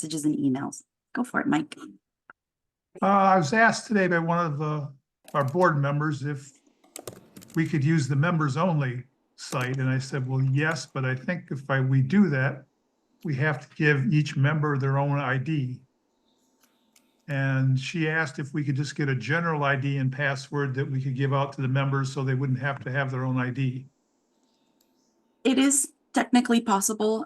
messages and emails. Go for it, Mike. I was asked today by one of our board members if we could use the members only site. And I said, well, yes, but I think if we do that, we have to give each member their own ID. And she asked if we could just get a general ID and password that we could give out to the members so they wouldn't have to have their own ID. It is technically possible.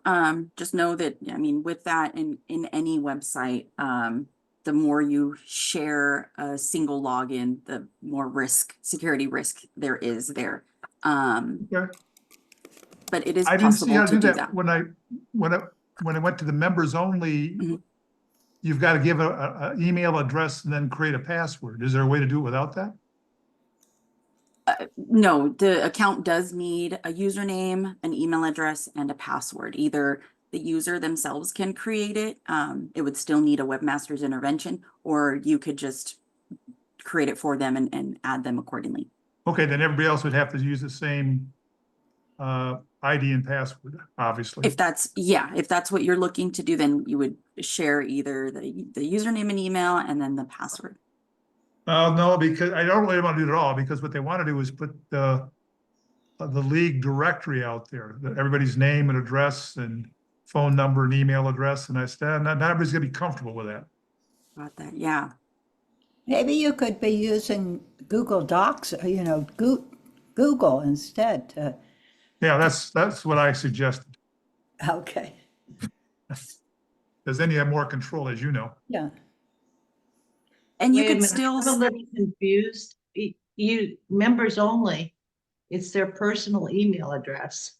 Just know that, I mean, with that in any website, the more you share a single login, the more security risk there is there. Okay. But it is I didn't see possible how to to do do that. when I went to the members only, you've got to give a email address and then create a password. Is there a way to do it without that? No, the account does need a username, an email address, and a password. Either the user themselves can create it. It would still need a webmaster's intervention, or you could just create it for them and add them accordingly. Okay, then everybody else would have to use the same ID and password, obviously. If that's what you're looking to do, then you would share either the username and email and then the password. No, because I don't really want to do it at all, because what they want to do is put the league directory out there, everybody's name and address and phone number and email address. And I said, not everybody's gonna be comfortable with that. Got that? Yeah. Maybe you could be using Google Docs, Google instead. Yeah, that's what I suggested. Okay. Because then you have more control, as you know. Yeah. And you Wait a could minute, still, I'm a little confused. You members only, it's their personal email address.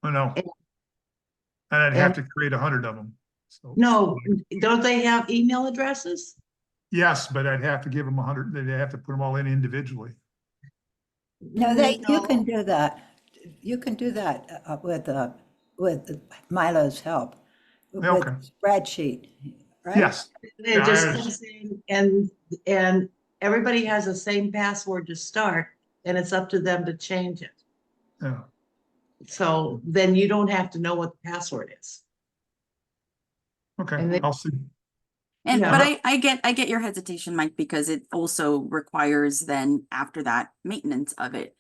I know. And I'd have to create 100 of them. So, No, don't they have email addresses? yes, but I'd have to give them 100. They'd have to put them all in individually. No, you can do that. You can do that with MyLO's help. Yeah, okay. With spreadsheet, right? Yes. They're just using, and everybody has the same password to start, and it's up to them to change it. Yeah. So then you don't have to know what the password is. Okay. And they- I'll see. and Yeah. but I get your hesitation, Mike, because it also requires then after that maintenance of it.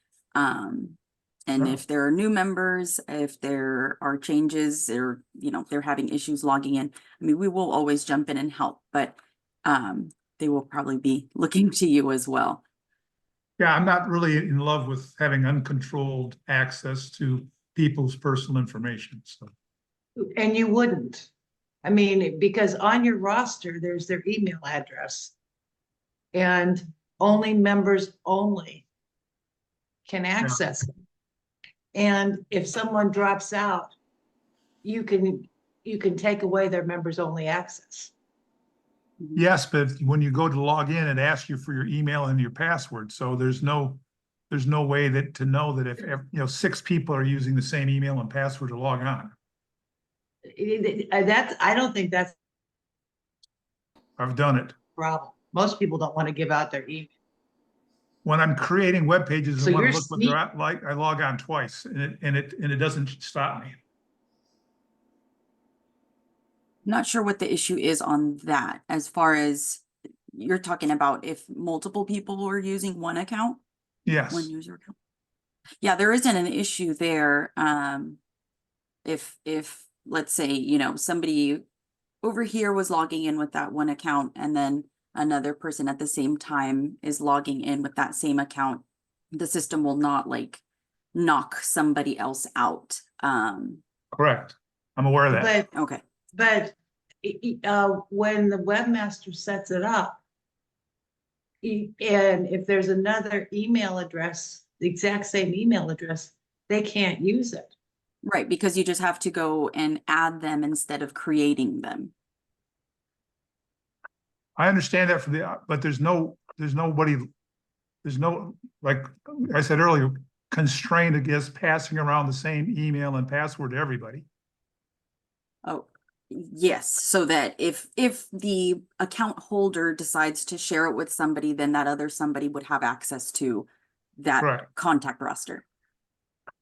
And Yeah. if there are new members, if there are changes, or they're having issues logging in, I mean, we will always jump in and help, but they will probably be looking to you as well. Yeah, I'm not really in love with having uncontrolled access to people's personal information. So, And you wouldn't. I mean, because on your roster, there's their email address. And only members only can access it. And if someone drops out, you can take away their members only access. yes, but when you go to log in, it asks you for your email and your password. So there's no way to know that if 6 people are using the same email and password to log on. I don't think that's I've done it. a problem. Most people don't want to give out their email. When I'm creating web pages So and want to you're look what they're at, like, I log on twice and it doesn't stop me. Not sure what the issue is on that, as far as you're talking about if multiple people are using one account. Yes. One user account. Yeah, there isn't an issue there. If let's say, somebody over here was logging in with that one account and then another person at the same time is logging in with that same account, the system will not knock somebody else out. Correct. I'm aware of that. Okay. But when the webmaster sets it up, and if there's another email address, the exact same email address, they can't use it. Right, because you just have to go and add them instead of creating them. I understand that but there's no, like I said earlier, constraint against passing around the same email and password to everybody. Oh, yes, so that if the account holder decides to share it with somebody, then that other somebody would have access to that Correct. contact roster.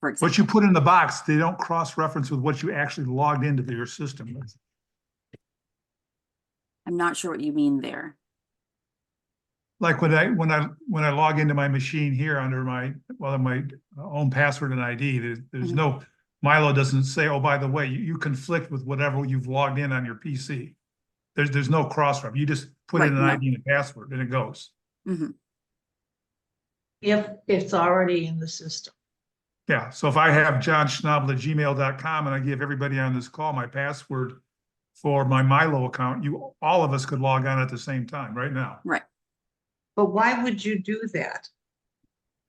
For example. What you put in the box, they don't cross-reference with what you actually logged into your system with. I'm not sure what you mean there. Like when I log into my machine here under my own password and ID, there's Mhm. no, MyLO doesn't say, oh, by the way, you conflict with whatever you've logged in on your PC. There's no cross-reference. You just put in Right, an no. ID and a password and it goes. Mhm. If it's already in the system. Yeah, so if I have johnschnabel@gmail.com and I give everybody on this call my password for my MyLO account, all of us could log on at the same time right now. Right. But why would you do that?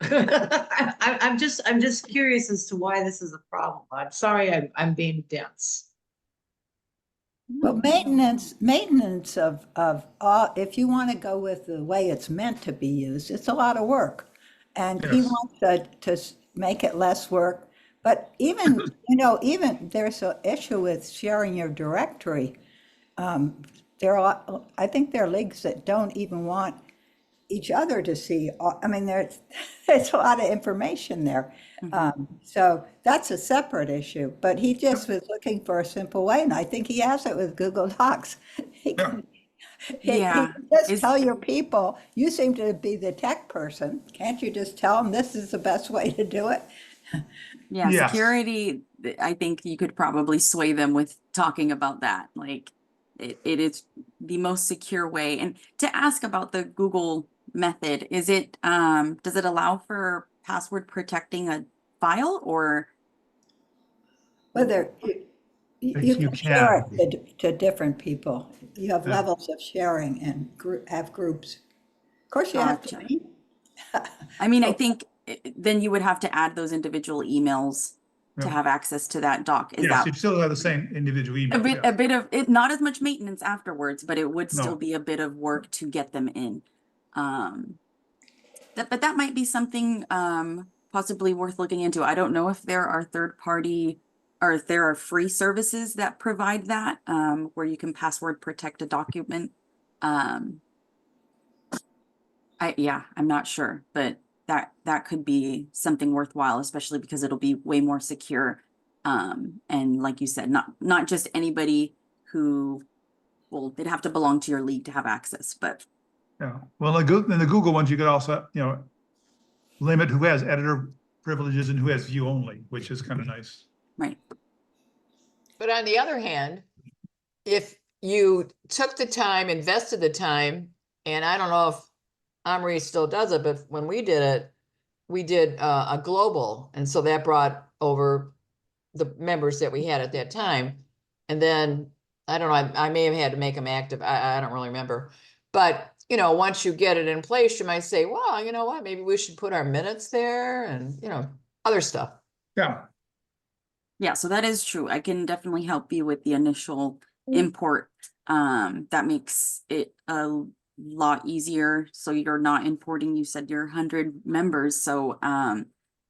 I'm just curious as to why this is a problem. I'm sorry, I'm being dense. Well, maintenance of all, if you want to go with the way it's meant to be used, it's a lot of work. And he Yes. wants to make it less work. But even, even there's an issue with sharing your directory. There are, I think there are leagues that don't even want each other to see. I mean, there's a lot of information there. So that's a separate issue, but he just was looking for a simple way, and I think he has it with Google Docs. He Yeah. can, Yeah. can just Is- tell your people, you seem to be the tech person, can't you just tell them this is the best way to do it? Yeah, Yes. security, I think you could probably sway them with talking about that. Like it is the most secure way. And to ask about the Google method, is it does it allow for password protecting a file or Whether you You can share can. it to different people. You have Yeah. levels of sharing and have groups. Of course, you have to Gotcha. meet. I mean, I think then you would have to add those individual emails to Yeah. have access to that doc. Is Yes, that you still have the same individual email. a Yeah. bit of it, not as much maintenance afterwards, but it would still No. be a bit of work to get them in. But that might be something possibly worth looking into. I don't know if there are third party or if there are free services that provide that where you can password protect a document. I'm not sure, but that could be something worthwhile, especially because it'll be way more secure. And like you said, not just anybody who, well, they'd have to belong to your league to have access, but Yeah. Well, in the Google ones, you could also, limit who has editor privileges and who has view only, which is kind of nice. right. But on the other hand, if you took the time, invested the time, and I don't know if Omri still does it, but when we did it, we did a global. And so that brought over the members that we had at that time. And then, I don't know, I may have had to make them active. I don't really remember. But, once you get it in place, you might say, well, you know what, maybe we should put our minutes there and, other stuff. Yeah. Yeah, so that is true. I can definitely help you with the initial import. That makes it a lot easier. So you're not importing, you said you're 100 members. So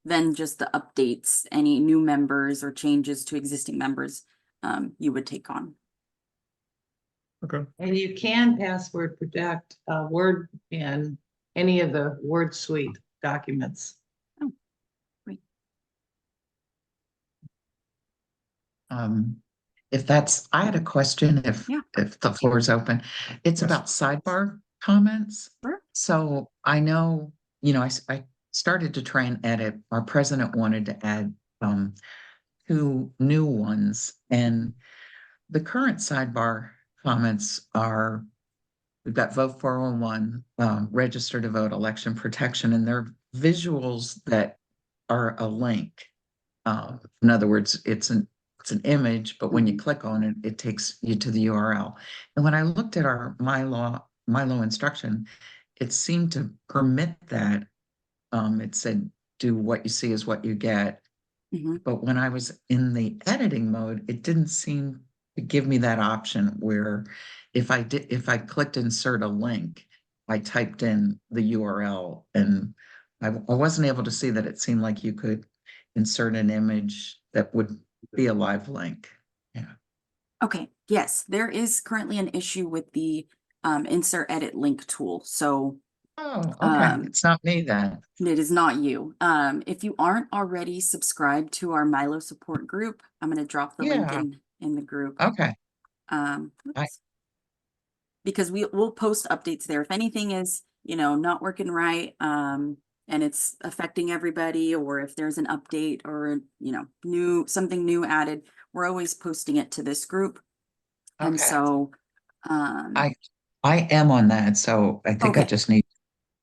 then just the updates, any new members or changes to existing members, you would take on. Okay. And you can password protect Word in any of the Word suite documents. I had a question Yeah. if the floor is open. It's Yes. about sidebar comments. Sure. So I know, I started to try and edit. Our president wanted to add two new ones, and the current sidebar comments are, we've got vote 401, register to vote, election protection, and they're visuals that are a link. In other words, it's an image, but when you click on it, it takes you to the URL. And when I looked at our MyLO instruction, it seemed to permit that. It said, do what you see is what you get. Mhm. But when I was in the editing mode, it didn't seem to give me that option where if I clicked insert a link, I typed in the URL, and I wasn't able to see that. It seemed like you could insert an image that would be a live link. Yeah. Okay, yes, there is currently an issue with the insert edit link tool. So Oh, okay. It's not me then. it is not you. If you aren't already subscribed to our MyLO support group, I'm going to drop the link Yeah. in the group. Okay. Um, I- oops. because we'll post updates there. If anything is, not working right, and it's affecting everybody, or if there's an update or, something new added, we're always posting it to this group. And Okay. so, I am on that, so I think I Okay. just need,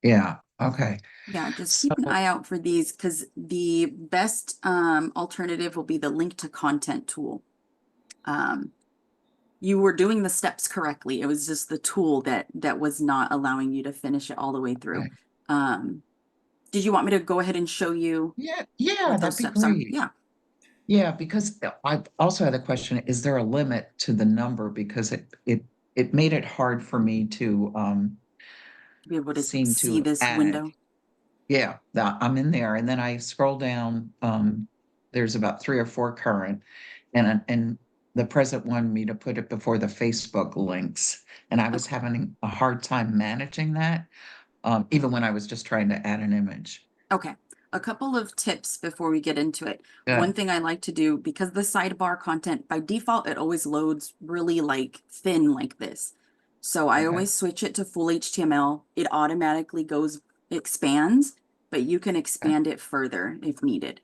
yeah, okay. yeah, just So, keep an eye out for these, because the best alternative will be the link to content tool. You were doing the steps correctly. It was just the tool that was not allowing you to finish it all the way through. okay. Did you want me to go ahead and show you Yeah, what those that'd be steps are? great. Yeah. Yeah, because I also had a question, is there a limit to the number? Because it made it hard for me to Be able to seem see to this add. window. Yeah, I'm in there, and then I scroll down, there's about 3 or 4 current, and the president wanted me to put it before the Facebook links, and I was having a hard time managing that, even when I was just trying to add an image. Okay, a couple of tips before we get into it. One Good. thing I like to do, because the sidebar content by default, it always loads really like thin like this. So I Okay. always switch it to full HTML. It automatically expands, but you can expand it further if needed.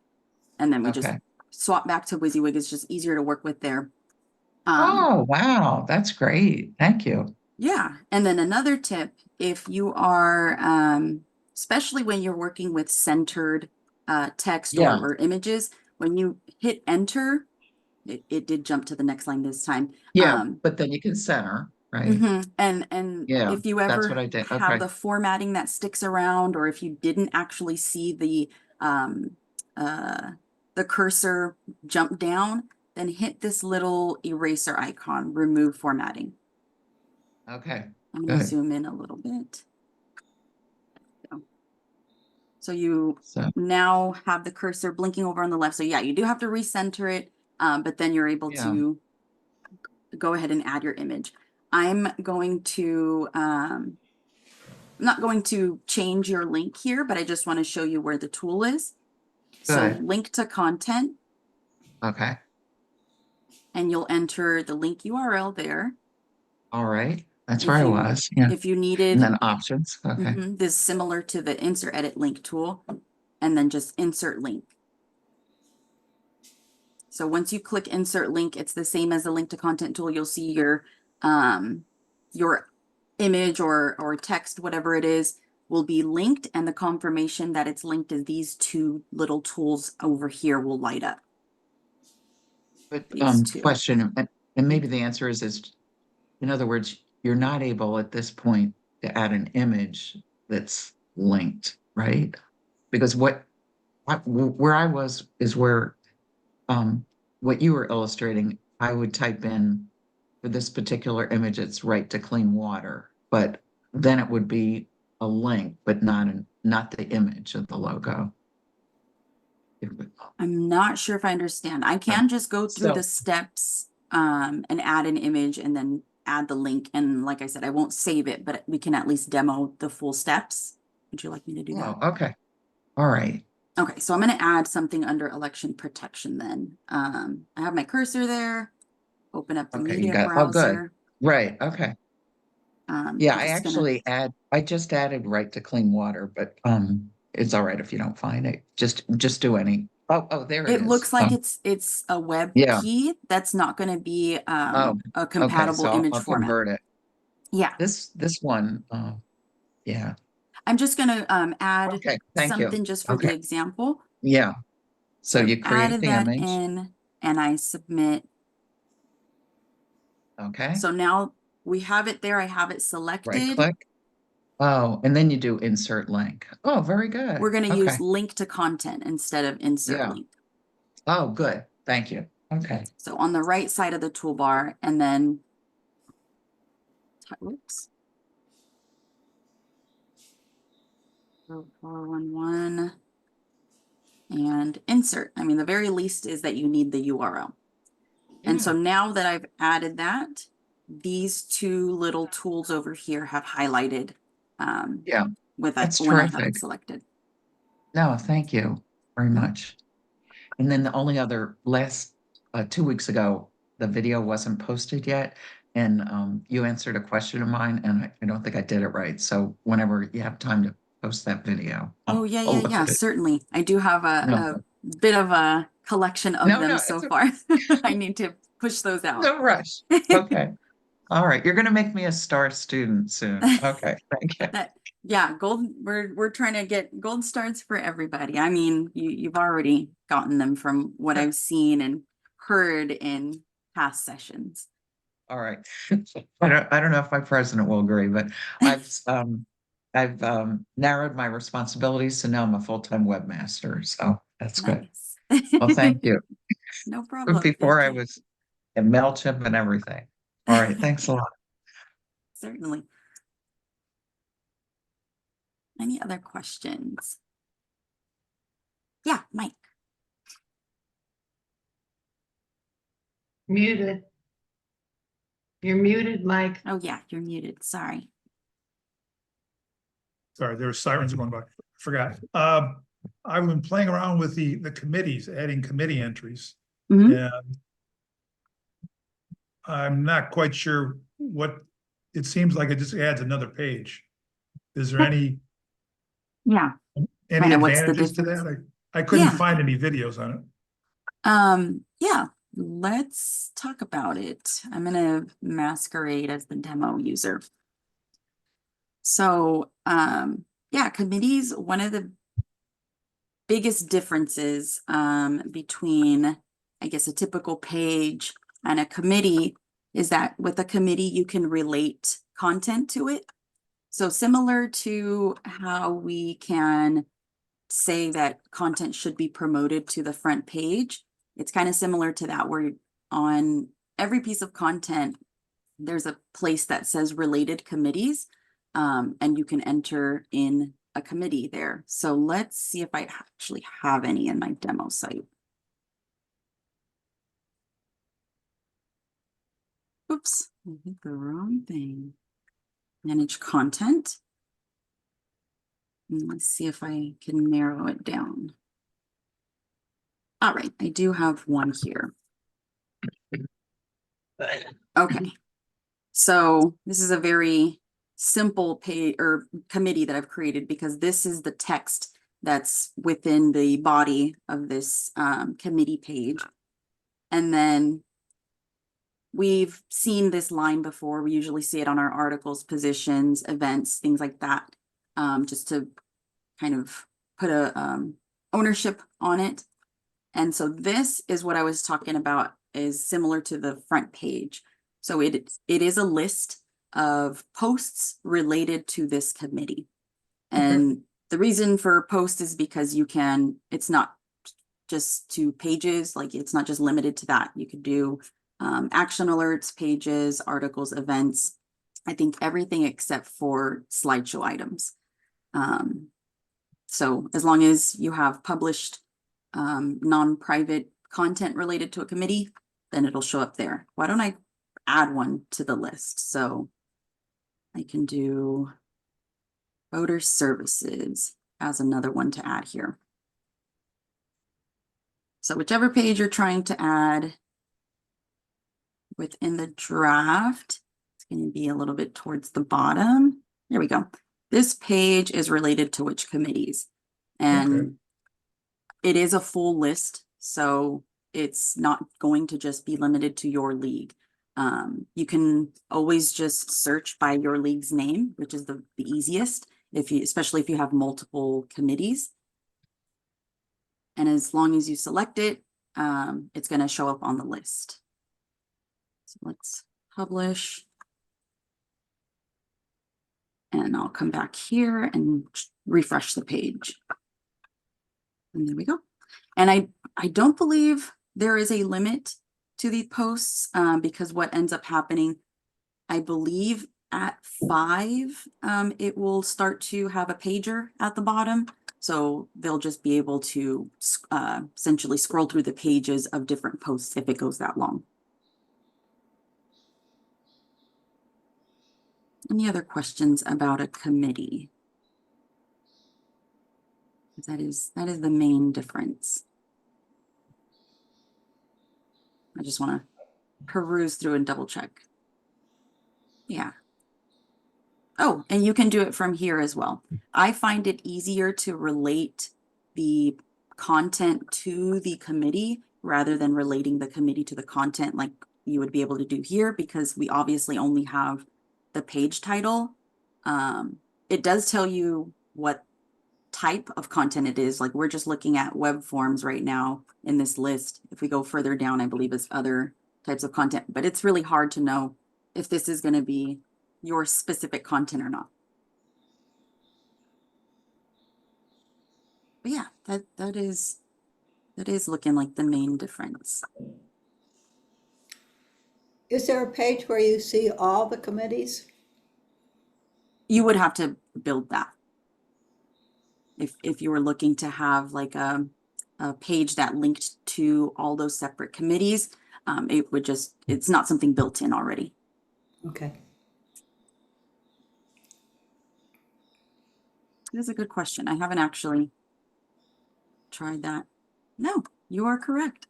And then we just Okay. swap back to WYSIWYG. It's just easier to work with there. Oh, wow, that's great. Thank you. Yeah. And then another tip, if you are, especially when you're working with centered text Yeah, or images, when you hit enter, it did jump to the next line this time. yeah, but then you can center, right? And Yeah, if you that's ever what I did. have Okay. the formatting that sticks around, or if you didn't actually see um, the cursor jump down, then hit this little eraser icon, remove formatting. Okay. I'm going to Good. zoom in a little bit. So you So, now have the cursor blinking over on the left. So yeah, you do have to recenter it, but then you're able yeah, to go ahead and add your image. I'm not going to change your link here, but I just want to show you where the tool is. So good. link to content, Okay. and you'll enter the link URL there. All right. That's where If I you was. Yeah. if you And needed then options. Okay. this, similar to the insert edit link tool, and then just insert link. So once you click insert link, it's the same as the link to content tool. You'll see your image or text, whatever it is, will be linked, and the confirmation that it's linked to these two little tools over here will light up. But These two. question, and maybe the answer is in other words, you're not able at this point to add an image that's linked, right? Because where I was is where what you were illustrating, I would type in for this particular image, it's right to clean water, but then it would be a link, but not the image of the logo. I'm not sure if I understand. I can just go through So, the steps and add an image and then add the link. And like I said, I won't save it, but we can at least demo the full steps. Would you like me to do that? oh, okay. All right. Okay, so I'm going to add something under election protection then. I have my cursor there. Open up the Okay, you media got, oh, good. browser. Right, okay. I'm Yeah, just gonna. I just added right to clean water, but it's all right if you don't find it. Just do any. Oh, there it It is. looks like it's a web Yeah. key. That's not going to be Oh, a okay. compatible So image I'll format. convert it. Yeah, This one, yeah. I'm just going to add Okay, thank you. something just for the Okay, example. yeah. So So I've you create added the that image. in and I submit. Okay, So now we have it there. I have it right selected. click. Oh, and then you do insert link. Oh, very good. We're going to Okay, use link to content instead of insert yeah. link. Oh, good. Thank you. Okay. So on the right side of the toolbar, and then, whoops. 411 and insert. I mean, the very least is that you need the URL. And so Yeah. now that I've added that, these two little tools over here have highlighted Yeah, with that that's when I have terrific. it selected. No, thank you very Yeah. much. And then the only other 2 weeks ago, the video wasn't posted yet. and you answered a question of mine, and I don't think I did it right. So whenever you have time to post that video, Oh, I'll look yeah, at it. certainly. I do have No, a bit of a collection of no, them no, so it's far. I need to push those out. no rush. Okay. All right. You're going to make me a star student soon. Okay. Thank you. That, yeah, we're trying to get gold stars for everybody. I mean, you've already gotten them from what I've seen and heard in past sessions. All right. I don't know if my president will agree, but I've narrowed my responsibilities, so now I'm a full-time webmaster. So that's good. Nice. Well, thank you. No problem. Before I Thank you. was in MailChimp and everything. All right. Thanks a lot. Certainly. Any other questions? Yeah, Mike. Muted. You're muted, Mike. Oh yeah, you're muted. Sorry. Sorry, there were sirens going by. Forgot. I've been playing around with the committees, adding committee entries. Mhm. And I'm not quite sure what, it seems like it just adds another page. Is there any Yeah. any Kinda what's the advantages to difference? that? I couldn't Yeah. find any videos on it. Yeah, let's talk about it. I'm gonna masquerade as the demo user. So, yeah, committees, one of the biggest differences between, I guess, a typical page and a committee is that with a committee, you can relate content to it. So similar to how we can say that content should be promoted to the front page, it's kind of similar to that, where on every piece of content, there's a place that says related committees, and you can enter in a committee there. So let's see if I actually have any in my demo site. Oops, I hit the wrong thing. Manage content. And let's see if I can narrow it down. All right, I do have one here. Okay. So this is a very simple page or committee that I've created, because this is the text that's within the body of this committee page. And then we've seen this line before. We usually see it on our articles, positions, events, things like that, just to kind of put a ownership on it. And so this is what I was talking about, is similar to the front page. So it is a list of posts related to this committee. And the reason for post is because you can, it's not just to pages, like it's not just limited to that. You could do action alerts, pages, articles, events. I think everything except for slideshow items. So as long as you have published non-private content related to a committee, then it'll show up there. Why don't I add one to the list? So I can do voter services as another one to add here. So whichever page you're trying to add within the draft, it's going to be a little bit towards the bottom. There we go. This page is related to which committees. And Okay. it is a full list, so it's not going to just be limited to your league. You can always just search by your league's name, which is the easiest, especially if you have multiple committees. And as long as you select it, it's going to show up on the list. So let's publish. And I'll come back here and refresh the page. And there we go. And I don't believe there is a limit to the posts, because what ends up happening, I believe at 5, it will start to have a pager at the bottom. So they'll just be able to essentially scroll through the pages of different posts if it goes that long. Any other questions about a committee? That is the main difference. I just want to peruse through and double check. Yeah. Oh, and you can do it from here as well. I find it easier to relate the content to the committee rather than relating the committee to the content like you would be able to do here, because we obviously only have the page title. It does tell you what type of content it is. Like, we're just looking at web forms right now in this list. If we go further down, I believe it's other types of content, but it's really hard to know if this is going to be your specific content or not. But yeah, that is looking like the main difference. Is there a page where you see all the committees? You would have to build that. If you were looking to have like a page that linked to all those separate committees, it would just, it's not something built in already. Okay. It is a good question. I haven't actually tried that. No, you are correct.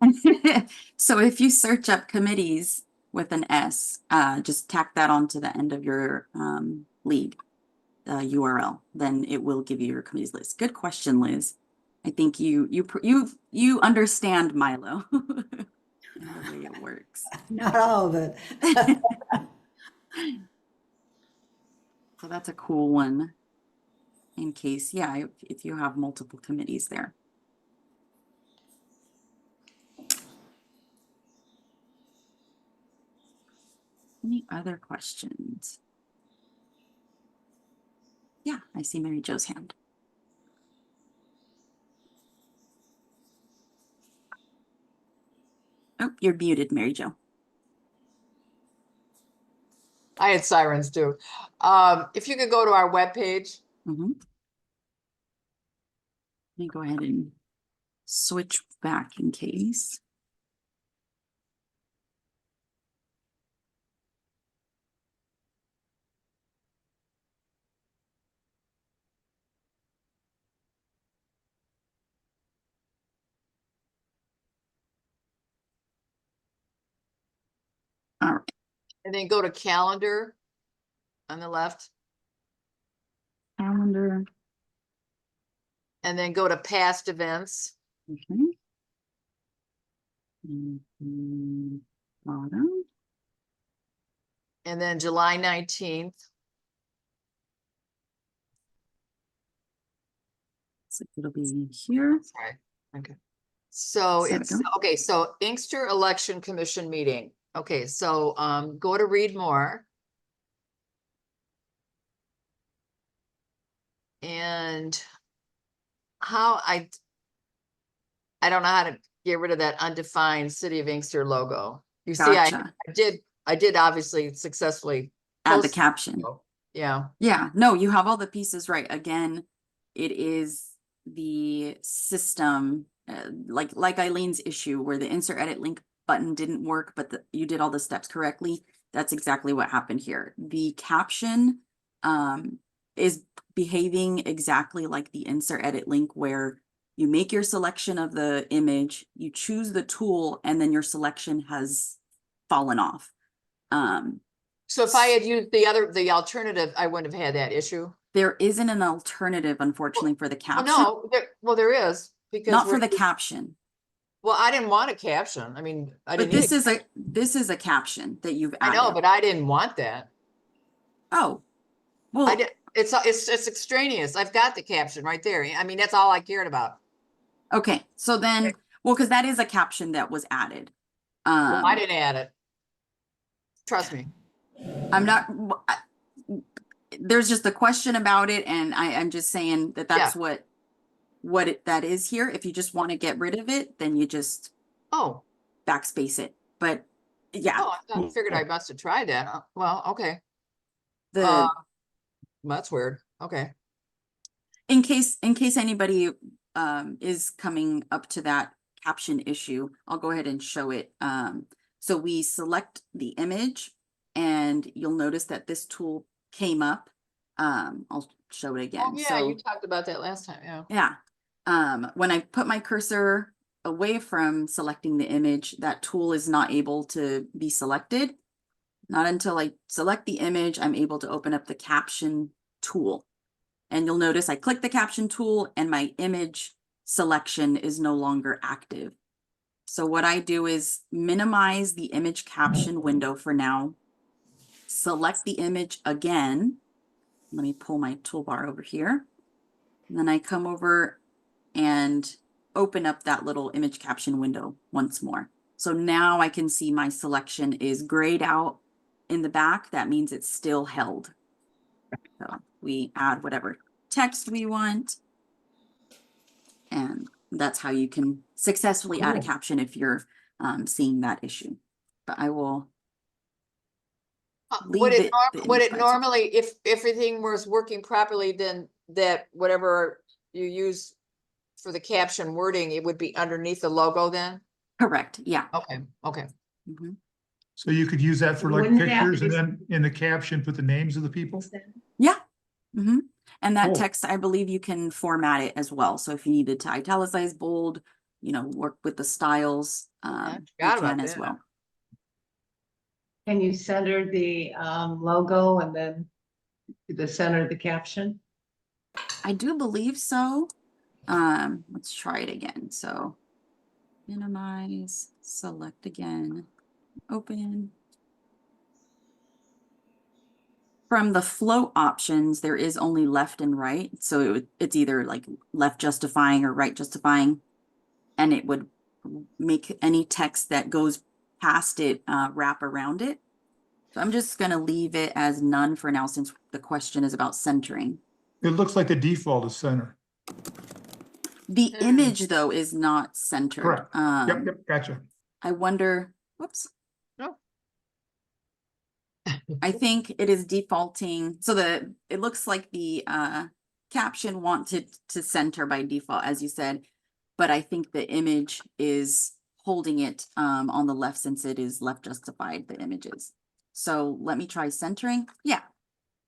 So if you search up committees with an S, just tack that onto the end of your lead URL, then it will give you your committees list. Good question, Liz. I think you understand MyLO, the way it works. Not all of it. So that's a cool one. In case, yeah, if you have multiple committees there. Any other questions? Yeah, I see Mary Jo's hand. Oh, you're muted, Mary Jo. I had sirens too. If you could go to our webpage, Let me go ahead and switch back in case. All right, and then go to calendar on the left, calendar. and then go to past events. Okay. Bottom. And then July 19th. So it'll be here. Sorry. Okay. So There we it's, go. okay, so Inkster Election Commission meeting. Okay, so go to read more. And how I don't know how to get rid of that undefined City of Inkster logo. You see, Gotcha. I did obviously successfully Add the post- caption. Yeah. Yeah, no, you have all the pieces right. Again, it is the system, like Eileen's issue where the insert edit link button didn't work, but you did all the steps correctly. That's exactly what happened here. The caption is behaving exactly like the insert edit link, where you make your selection of the image, you choose the tool, and then your selection has fallen off. So if I had used the alternative, I wouldn't have had that issue. There isn't an alternative, unfortunately, for the Well, caption. no, there is, because Not for the caption, well, I didn't want a caption. I mean, I but didn't need this is a caption that you've I added. know, but I didn't want that. Oh, I well, did, it's extraneous. I've got the caption right there. I mean, that's all I cared about. okay. So then, well, because that is a caption that was added. Well, I didn't add it. Trust me. I'm not, there's just a question about it, and I'm just saying that that's that is here. If you just want to get rid of it, then you just Oh, backspace it. But yeah, I figured I must have tried that. Well, okay. the That's weird. Okay. in case anybody is coming up to that caption issue, I'll go ahead and show it. So we select the image, and you'll notice that this tool came up. I'll show it again. Oh, yeah, So you talked about that last time. Yeah. yeah, when I put my cursor away from selecting the image, that tool is not able to be selected. Not until I select the image, I'm able to open up the caption tool. And you'll notice I click the caption tool and my image selection is no longer active. So what I do is minimize the image caption window for now, select the image again. Let me pull my toolbar over here. And then I come over and open up that little image caption window once more. So now I can see my selection is grayed out in the back. That means it's still held. So we add whatever text we want. And that's how you can successfully add a Cool. caption if you're seeing that issue. But I will Would leave it, it. the would image it by itself. normally, if everything was working properly, then that whatever you use for the caption wording, it would be underneath the logo then? Correct, yeah. Okay, okay. Mhm. So you could use that for like Wouldn't it have to pictures and be- then in the caption, put the names of the people? Yeah. hmm And that Cool. text, I believe you can format it as well. So if you needed to italicize, bold, work with the styles, you forgot about can as that. well. Can you center the logo and then the center of the caption? I do believe so. Let's try it again. So minimize, select again, open. From the float options, there is only left and right. So it's either like left justifying or right justifying. And it would make any text that goes past it wrap around it. So I'm just going to leave it as none for now since the question is about centering. It looks like the default is center. The image, though, is not centered. Correct. Yep, gotcha. I wonder, whoops. No. I think it is defaulting. So it looks like the caption wanted to center by default, as you said, but I think the image is holding it on the left since it is left justified, the images. So let me try centering. Yeah,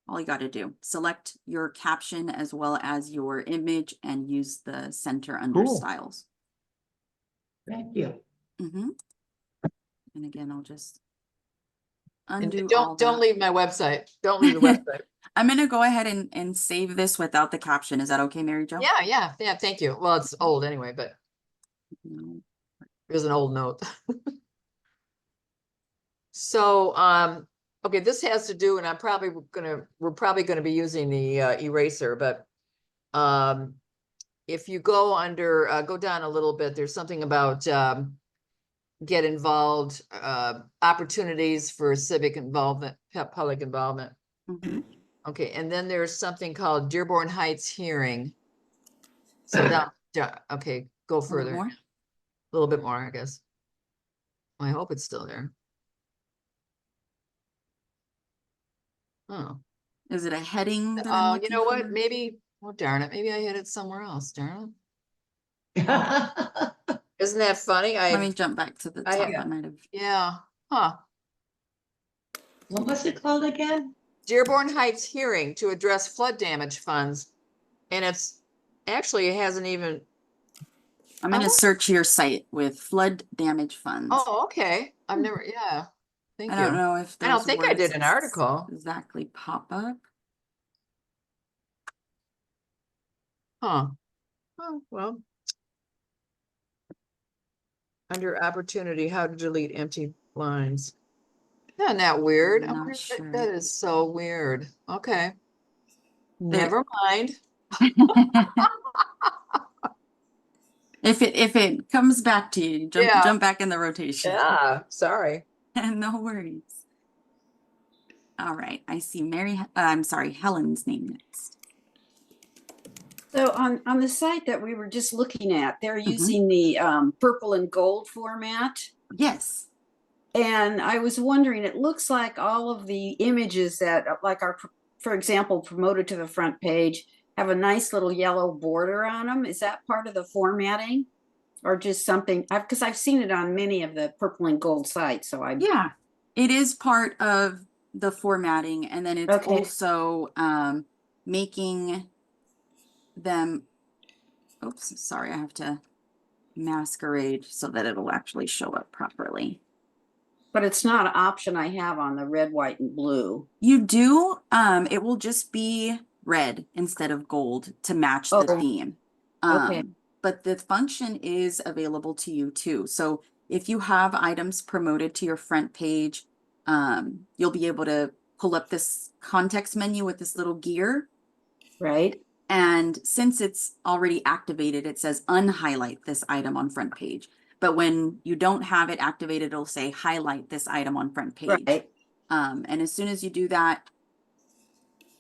all you got to do, select your caption as well as your image and use the center under Cool. styles. Thank you. And again, I'll just And undo all don't that. leave my website. Don't leave the website. I'm gonna go ahead and save this without the caption. Is that okay, Mary Jo? Yeah, thank you. Well, it's old anyway, but No. here's an old note. So, okay, this has to do, and we're probably gonna be using the eraser, but if you go under, go down a little bit, there's something about get involved, opportunities for civic involvement, public involvement. Mhm. Okay, and then there's something called Dearborn Heights hearing. So okay, go A little further. more? A little bit more, I guess. I hope it's still there. Oh, Is it a heading that I'm you looking know what? for? Maybe, oh darn it, maybe I hit it somewhere else, darn it. What Isn't that funny? Let me jump back to the I- top. I might have. Yeah, huh. was it called again? Dearborn Heights hearing to address flood damage funds. And it's actually, it hasn't even, I'm gonna Oh. search your site with flood damage funds. oh, okay. I've never, yeah. Thank I you. don't know if I don't those think I did words an article. exactly pop up. Huh. Oh, well. Under opportunity, how to delete empty lines. Isn't that weird? I'm not That sure. is so weird. Okay. There- Never mind. If it comes back to you, Yeah. jump back in the rotation. Yeah, sorry. No worries. All right, I see I'm sorry, Helen's name next. So on the site that we were just looking at, they're Mhm. using the purple and gold format. Yes. And I was wondering, it looks like all of the images that like are, for example, promoted to the front page have a nice little yellow border on them. Is that part of the formatting? Or just something, because I've seen it on many of the purple and gold sites, so I. Yeah, it is part of the formatting, and then it's Okay. also making them, oops, sorry, I have to masquerade so that it'll actually show up properly. But it's not an option I have on the red, white, and blue. You do, it will just be red instead of gold to match the Oh, theme. okay. But the function is available to you too. So if you have items promoted to your front page, you'll be able to pull up this context menu with this little gear. Right, And since it's already activated, it says unhighlight this item on front page. But when you don't have it activated, it'll say highlight this item on front page. right. And as soon as you do that,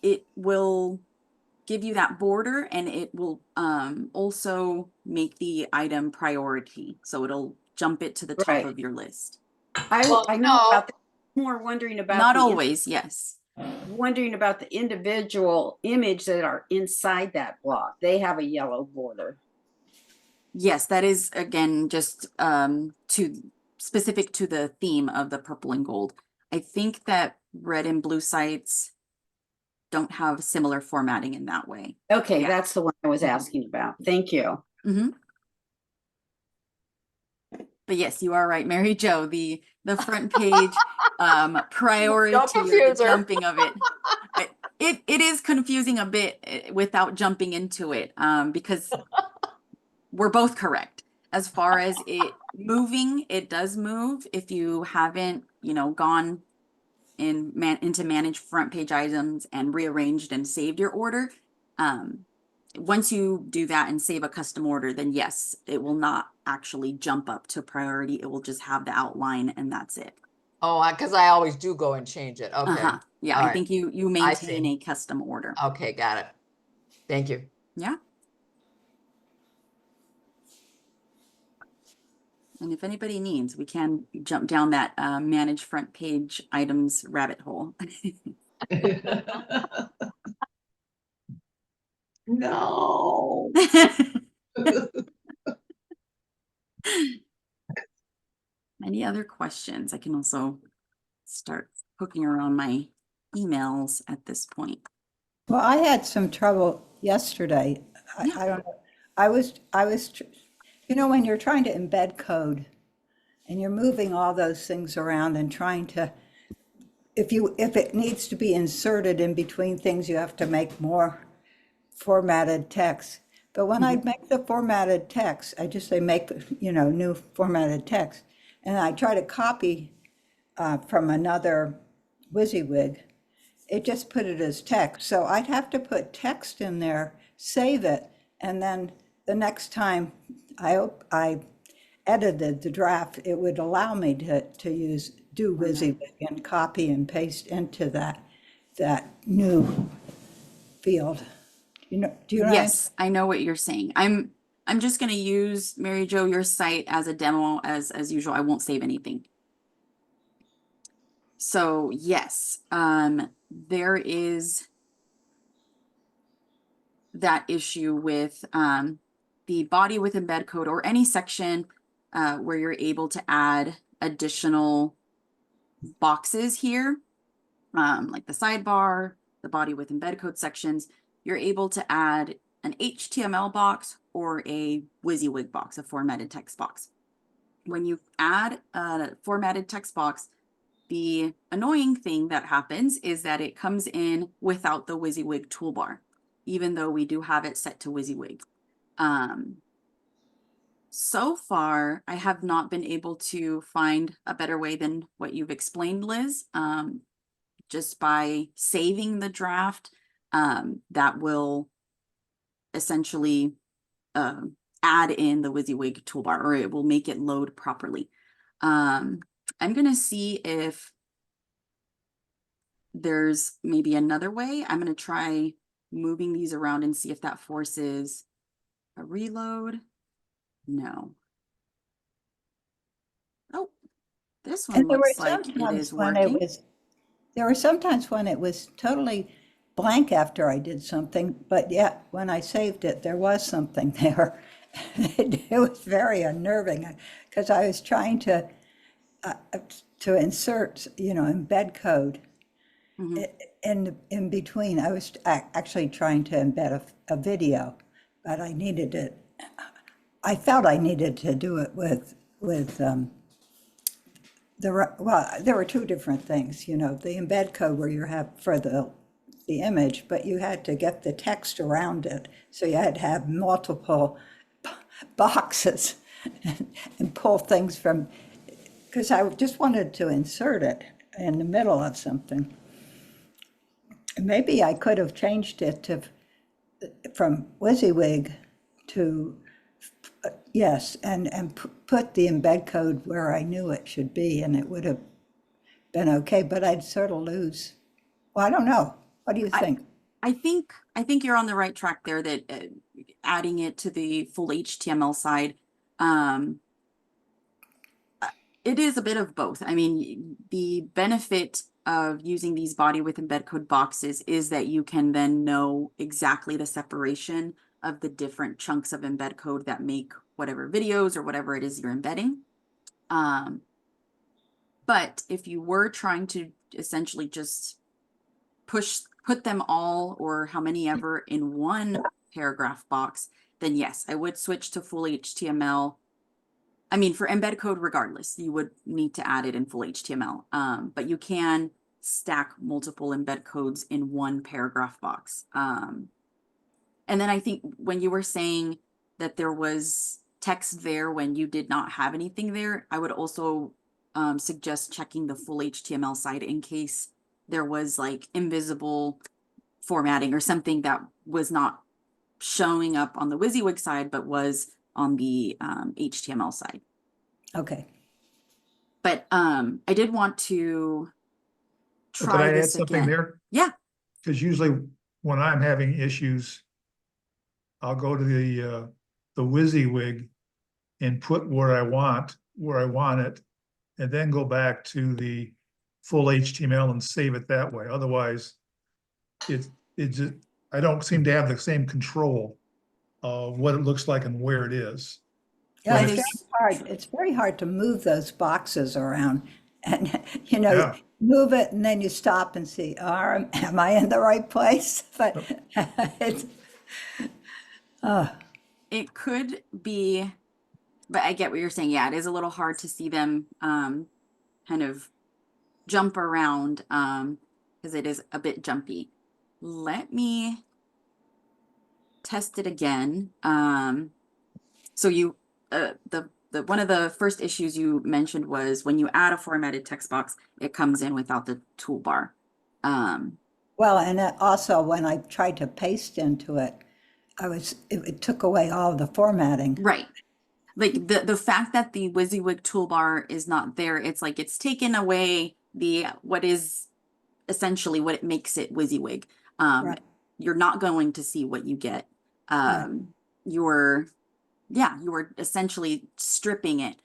it will give you that border, and it will also make the item priority. So it'll jump it to the top Right. of your list. Well, I know no. about that. More wondering about Not the always, yes. wondering about the individual image that are inside that block. They have a yellow border. Yes, that is again just to specific to the theme of the purple and gold. I think that red and blue sites don't have similar formatting in that way. Okay, Yeah. that's the one I was asking about. Thank you. But yes, you are right, Mary Jo. The front page priority or the confuse her. jumping of it. It is confusing a bit without jumping into it because we're both correct. As far as it moving, it does move. If you haven't, gone into manage front page items and rearranged and saved your order, once you do that and save a custom order, then yes, it will not actually jump up to priority. It will just have the outline and that's it. Oh, because I always do go and change it. Okay. Yeah, All I right. think you maintain a custom order. Okay, got it. Thank you. Yeah. And if anybody needs, we can jump down that manage front page items rabbit hole. No. Any other questions? I can also start poking around my emails at this point. Well, I had some trouble yesterday. Yeah. I don't know. When you're trying to embed code and you're moving all those things around and trying to, if it needs to be inserted in between things, you have to make more formatted text. But when I make the formatted text, I just say make, new formatted text. And I try to copy from another WYSIWYG, it just put it as text. So I'd have to put text in there, save it, and then the next time I edited the draft, it would allow me to do WYSIWYG and copy and paste into that new field. Do you know? Yes, I know what you're saying. I'm just going to use Mary Jo your site as a demo as usual. I won't save anything. So yes, there is that issue with the body with embed code or any section where you're able to add additional boxes here, like the sidebar, the body with embed code sections. You're able to add an HTML box or a WYSIWYG box, a formatted text box. When you add a formatted text box, the annoying thing that happens is that it comes in without the WYSIWYG toolbar, even though we do have it set to WYSIWYG. So far, I have not been able to find a better way than what you've explained, Liz. Just by saving the draft, that will essentially add in the WYSIWYG toolbar, or it will make it load properly. I'm going to see if there's maybe another way. I'm going to try moving these around and see if that forces a reload. No. Oh, this one And there were looks like it sometimes is when working. there were sometimes when it was totally blank after I did something, but yet when I saved it, there was something there. It was very unnerving because I was trying to insert, embed code in between. I was actually trying to embed a video, but I felt I needed to do it with there were two different things, you know, the embed code where you have for the image, but you had to get the text around it. So you had to have multiple boxes and pull things from, because I just wanted to insert it in the middle of something. Maybe I could have changed it to, from WYSIWYG to, yes, and put the embed code where I knew it should be, and it would have been okay, but I'd sort of lose. Well, I don't know. What do you think? I think you're on the right track there, that adding it to the full HTML side, it is a bit of both. I mean, the benefit of using these body with embed code boxes is that you can then know exactly the separation of the different chunks of embed code that make whatever videos or whatever it is you're embedding. But if you were trying to essentially just put them all, or how many ever, in one paragraph box, then yes, I would switch to full HTML. I mean, for embed code, regardless, you would need to add it in full HTML. But you can stack multiple embed codes in one paragraph box. And then I think when you were saying that there was text there when you did not have anything there, I would also suggest checking the full HTML side in case there was like invisible formatting or something that was not showing up on the WYSIWYG side, but was on the HTML side. Okay. But I did want to Well, try could I add this something again. there? Yeah. Because usually when I'm having issues, I'll go to the WYSIWYG and put where I want it, and then go back to the full HTML and save it that way. Otherwise, it just, I don't seem to have the same control of what it looks like and where it is. Yeah, That it's is very hard. It's very hard to move those boxes around. And, you know, Yeah. move it and then you stop and see, am I in the right place? But it's, it could be, but I get what you're saying. Yeah, it is a little hard to see them kind of jump around because it is a bit jumpy. Let me test it again. So you the one of the first issues you mentioned was when you add a formatted text box, it comes in without the toolbar. well, and also when I tried to paste into it, it took away all the formatting. Right. Like the fact that the WYSIWYG toolbar is not there, it's like it's taken away the what is essentially what it makes it WYSIWYG. Right. You're not going to see what you get. You're essentially stripping it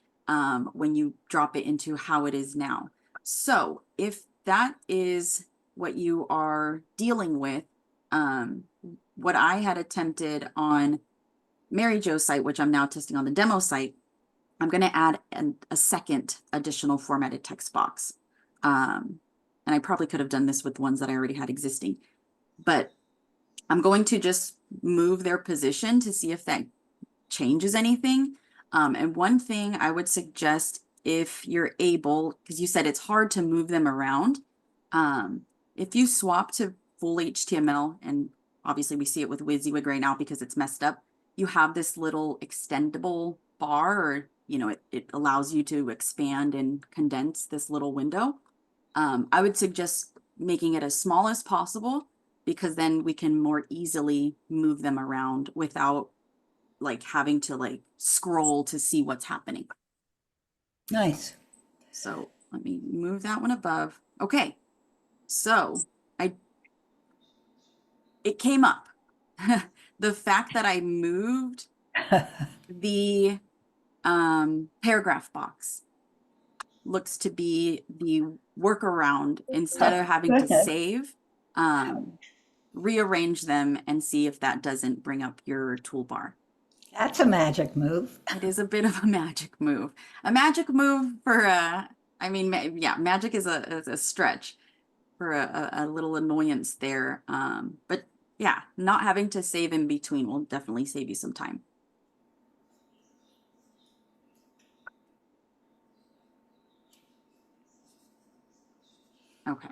when you drop it into how it is now. So if that is what you are dealing with, what I had attempted on Mary Jo's site, which I'm now testing on the demo site, I'm going to add a second additional formatted text box. And I probably could have done this with ones that I already had existing, but I'm going to just move their position to see if that changes anything. And one thing I would suggest, if you're able, because you said it's hard to move them around, if you swap to full HTML, and obviously we see it with WYSIWYG right now because it's messed up, you have this little extendable bar, or it allows you to expand and condense this little window. I would suggest making it as small as possible, because then we can more easily move them around without like having to like scroll to see what's happening. Nice. So let me move that one above. Okay. So it came up. The fact that I moved the paragraph box looks to be the workaround. Instead of having to Goodness. save, rearrange them and see if that doesn't bring up your toolbar. That's a magic move. It is a bit of a magic move. A magic move for I mean, yeah, magic is a stretch for a little annoyance there. But yeah, not having to save in between will definitely save you some time. Okay.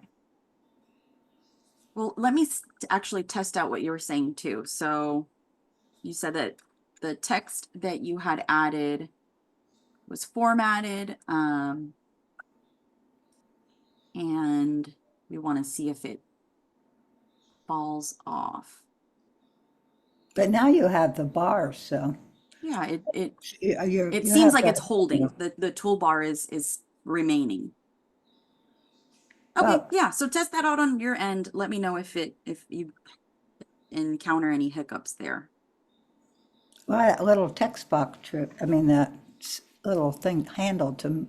Well, let me actually test out what you were saying too. So you said that the text that you had added was formatted, and we want to see if it falls off. But now you have the bars, so Yeah, it you seems have like it's the, holding. The toolbar is remaining. Okay, well, yeah. So test that out on your end. Let me know if you encounter any hiccups there. well, that little text box, I mean, that little thing handle to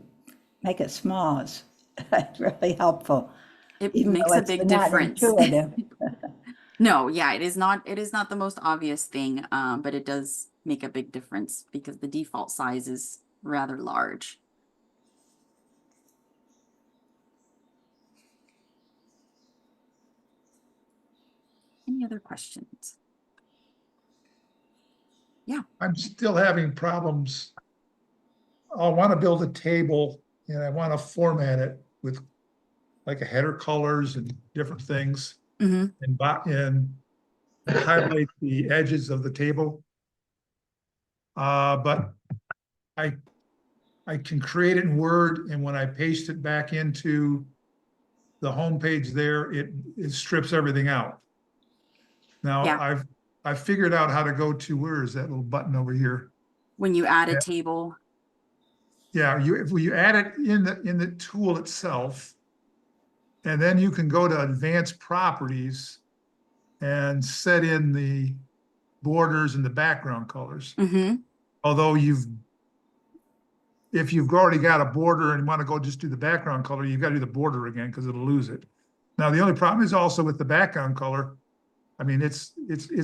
make it small is really helpful, It even makes though a it's big not difference. intuitive. No, yeah, it is not the most obvious thing, but it does make a big difference because the default size is rather large. Any other questions? Yeah. I'm still having problems. I want to build a table and I want to format it with like a header colors and different things Mm-hmm. and highlight the edges of the table. But I I can create it in Word, and when I paste it back into the home page there, it strips everything out. Now Yeah. I've figured out how to go to, where is that little button over here? When you add a Yeah. table, Yeah, if you add it in the tool itself, and then you can go to advanced properties and set in the borders and the background colors. mm-hmm. Although if you've already got a border and want to go just do the background color, you've got to do the border again because it'll lose it. Now, the only problem is also with the background color. I mean, it's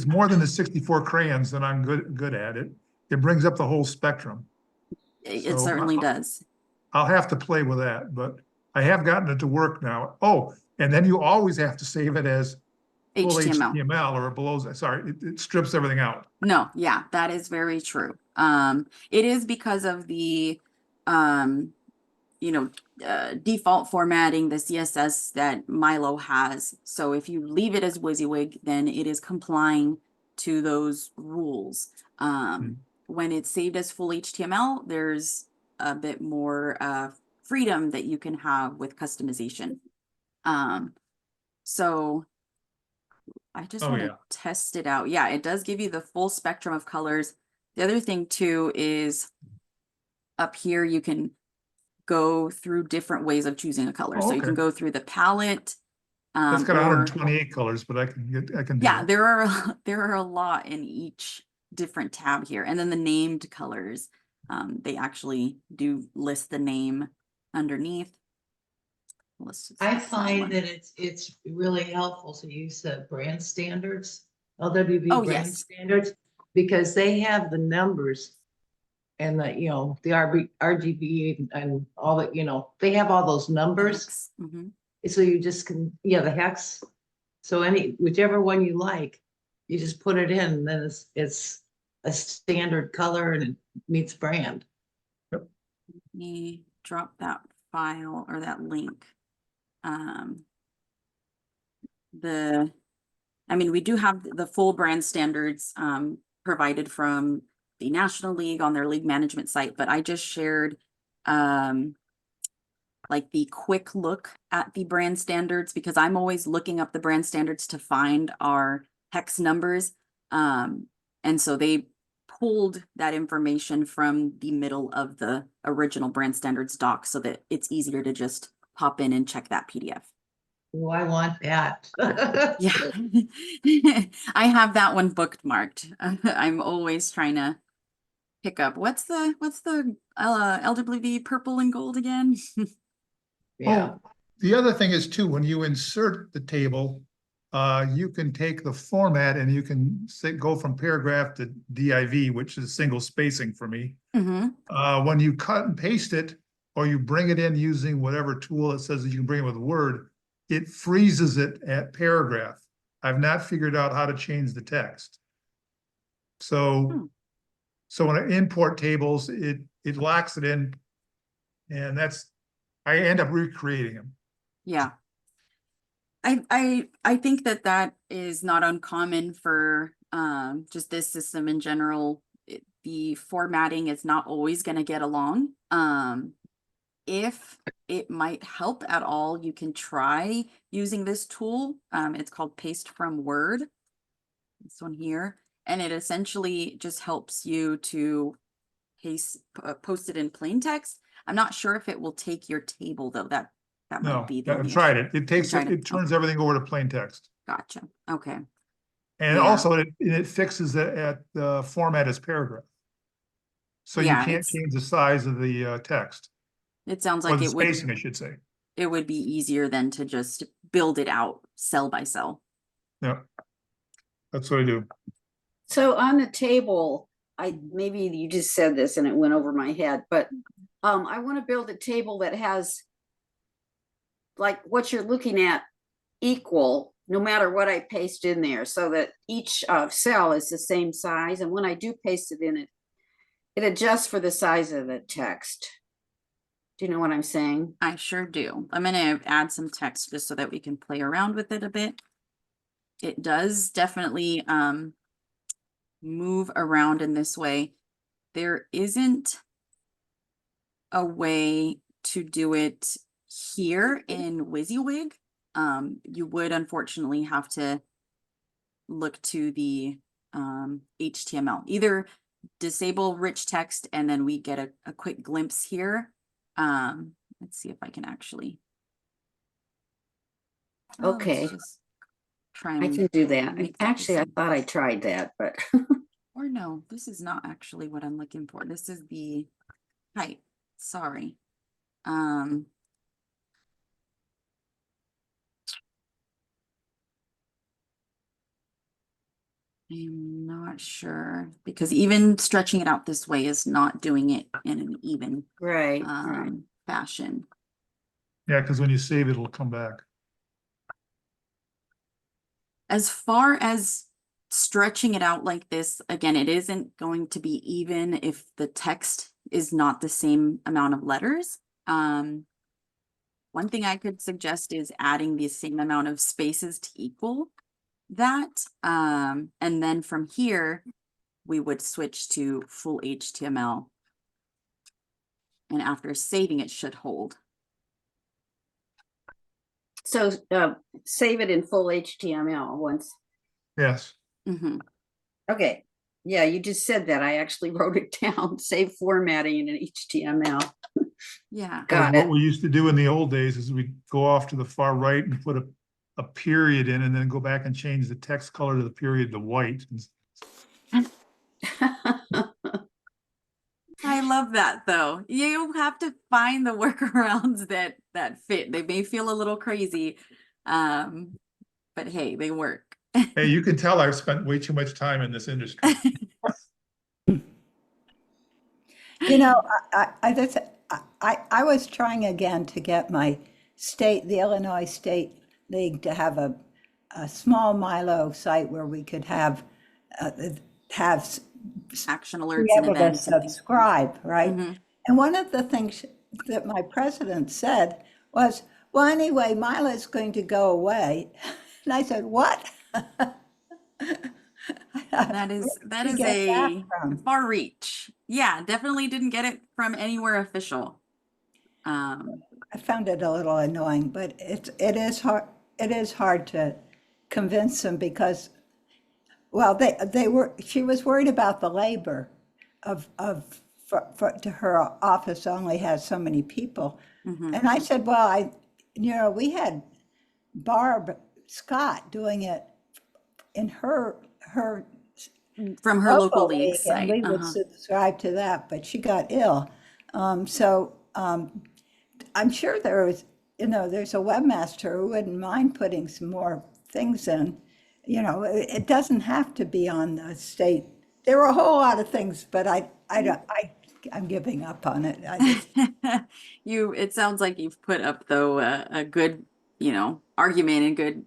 more than the 64 crayons that I'm good at it. It brings up the whole spectrum. It So certainly does. I'll have to play with that, but I have gotten it to work now. Oh, and then you always have to save it as full HTML. HTML or below, sorry, it strips everything out. No, yeah, that is very true. It is because of the, um, default formatting, the CSS that MyLO has. So if you leave it as WYSIWYG, then it is complying to those rules. When it's saved as full HTML, there's a bit more freedom that you can have with customization. So I just Oh, want yeah. to test it out. Yeah, it does give you the full spectrum of colors. The other thing too is up here you can go through different ways of choosing a color. Oh, So you can okay. go through the palette, That's got or 128 colors, but I can do yeah, it. there are a lot in each different tab here. And then the named colors, they actually do list the name underneath. Let's just I try find one. that it's really helpful to use the brand standards, LWB Oh, brand yes. standards, because they have the numbers and the RGB and all that, they have all those numbers. Mm-hmm. So you just can, the hex. So whichever one you like, you just put it in, and then it's a standard color and it meets brand. Let me drop that file or that link. I mean, we do have the full brand standards provided from the National League on their league management site, but I just shared like the quick look at the brand standards because I'm always looking up the brand standards to find our hex numbers. And so they pulled that information from the middle of the original brand standards doc so that it's easier to just pop in and check that PDF. Oh, I want that. Yeah, I have that one bookmarked. I'm always trying to pick up. What's the LWV purple and gold again? Yeah. Oh, the other thing is too, when you insert the table, you can take the format and you can go from paragraph to div, which is single spacing for me. Mm-hmm. When you cut and paste it, or you bring it in using whatever tool it says that you can bring it with Word, it freezes it at paragraph. I've not figured out how to change the text. So, so when I import tables, it locks it in, and I end up recreating them. Yeah. I think that that is not uncommon for just this system in general. The formatting is not always going to get along. If it might help at all, you can try using this tool. It's called Paste from Word. This one here, and it essentially just helps you to post it in plain text. I'm not sure if it will take your table though. That No, might be the I've only tried issue. it. It takes, tried it? it turns Okay. everything over to plain text. Gotcha. Okay. And Yeah. also it fixes it at the format as paragraph. So you Yeah, can't change the size of the text, it sounds or like the it would spacing, I should say. be easier than to just build it out cell by cell. Yeah. That's what I do. So on the table, maybe you just said this and it went over my head, but I want to build a table that has like what you're looking at equal no matter what I paste in there, so that each cell is the same size. And when I do paste it in, it adjusts for the size of the text. Do you know what I'm saying? I sure do. I'm gonna add some text just so that we can play around with it a bit. It does definitely move around in this way. There isn't a way to do it here in WYSIWYG. You would unfortunately have to look to the HTML. Either disable rich text and then we get a quick glimpse here. Let's see if I can actually. Well, let's Okay. just try I and can do that. make that the Actually, I same. thought I tried that, but Or no, this is not actually what I'm looking for. This is the height. Sorry. I'm not sure because even stretching it out this way is not doing it in an even right. fashion. Yeah, because when you save it, it'll come back. As far as stretching it out like this, again, it isn't going to be even if the text is not the same amount of letters. One thing I could suggest is adding the same amount of spaces to equal that. And then from here, we would switch to full HTML. And after saving, it should hold. So save it in full HTML once. Yes. Mm-hmm. Okay. Yeah, you just said that. I actually wrote it down. Save formatting in HTML. Yeah. Got What it. we used to do in the old days is we'd go off to the far right and put a period in and then go back and change the text color to the period to white. I love that though. You have to find the workarounds that fit. They may feel a little crazy, but hey, they work. Hey, you can tell I've spent way too much time in this industry. You know, I was trying again to get my state, the Illinois State League, to have a small MyLO site where we could have Action be alerts and able to events and things. subscribe, right? Mhm. And one of the things that my president said was, well, anyway, MyLO is going to go away. And I said, what? That is Where did you get that a from? far reach. Yeah, definitely didn't get it from anywhere official. I found it a little annoying, but it is hard. It is hard to convince them because, well, she was worried about the labor to her office only has so many people. mhm. And I said, well, we had Barb Scott doing it in her From her local league, league and site. we would subscribe to that, but she got ill. So I'm sure there's a webmaster who wouldn't mind putting some more things in. It doesn't have to be on the state. There were a whole lot of things, but I'm giving up on it. It sounds like you've put up though a good, argument and good,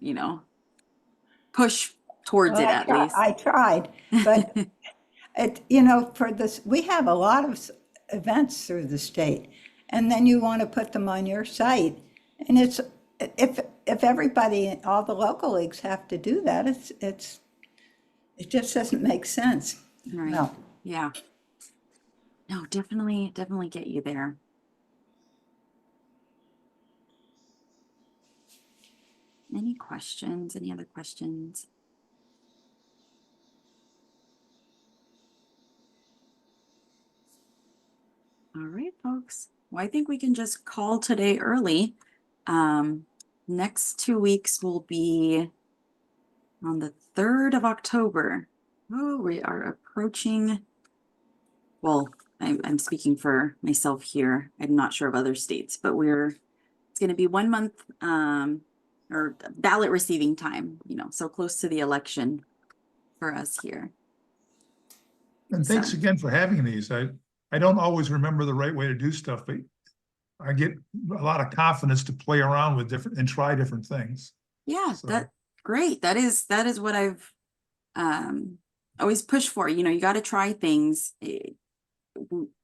push towards it at least. I tried, but for this, we have a lot of events through the state, and then you want to put them on your site, and if if everybody, all the local leagues have to do that, it just doesn't make sense. Right. Well, Yeah. No, definitely get you there. Any questions? Any other questions? All right, folks. Well, I think we can just call today early. Next 2 weeks will be on the 3rd of October. Oh, we are approaching. Well, I'm speaking for myself here. I'm not sure of other states, but it's going to be 1 month or ballot receiving time, so close to the election for us here. And thanks So- again for having these. I don't always remember the right way to do stuff, but I get a lot of confidence to play around with different and try different things. Yeah, So- great. That is what I've always pushed for. You got to try things.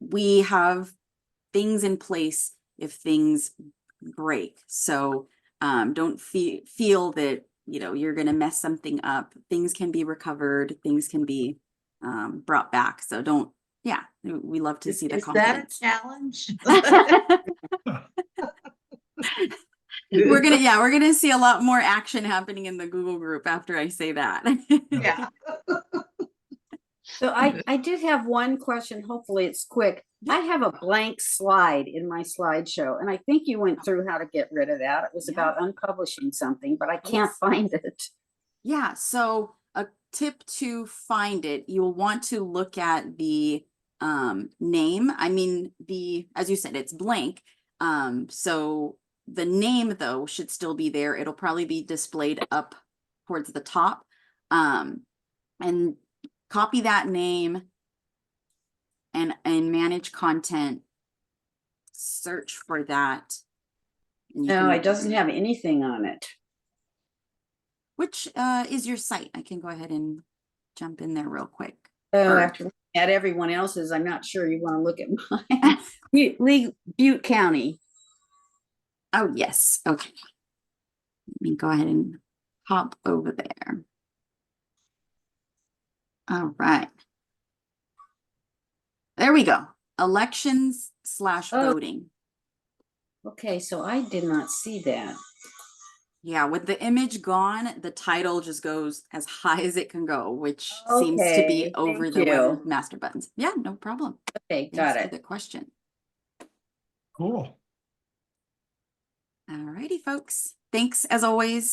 We have things in place if things break. So don't feel that you're going to mess something up. Things can be recovered. Things can be brought back. So don't. Yeah, we love to see the Is that a confidence. challenge? We're gonna see a lot more action happening in the Google group after I say that. Yeah. So I did have one question. Hopefully it's quick. I have a blank slide in my slideshow, and I think you went through how to get rid of that. It was Yeah. about unpublishing something, but I can't find it. Yeah, so a tip to find it, you'll want to look at the name. I mean, as you said, it's blank. So the name though should still be there. It'll probably be displayed up towards the top. And copy that name and manage content. Search for that. And you No, can- it doesn't have anything on it. Which is your site? I can go ahead and jump in there real quick. Oh, Or- after looking at everyone else's, I'm not sure you want to look at mine. Butte County. Oh, yes. Okay. Let me go ahead and hop over there. All right. There we go. Elections/voting. Okay, so I did not see that. Yeah, with the image gone, the title just goes as high as it can go, which seems to Okay, be over thank the you. webmaster buttons. Yeah, no problem. Okay, Thanks got for it. the question. Cool. All righty, folks. Thanks as always.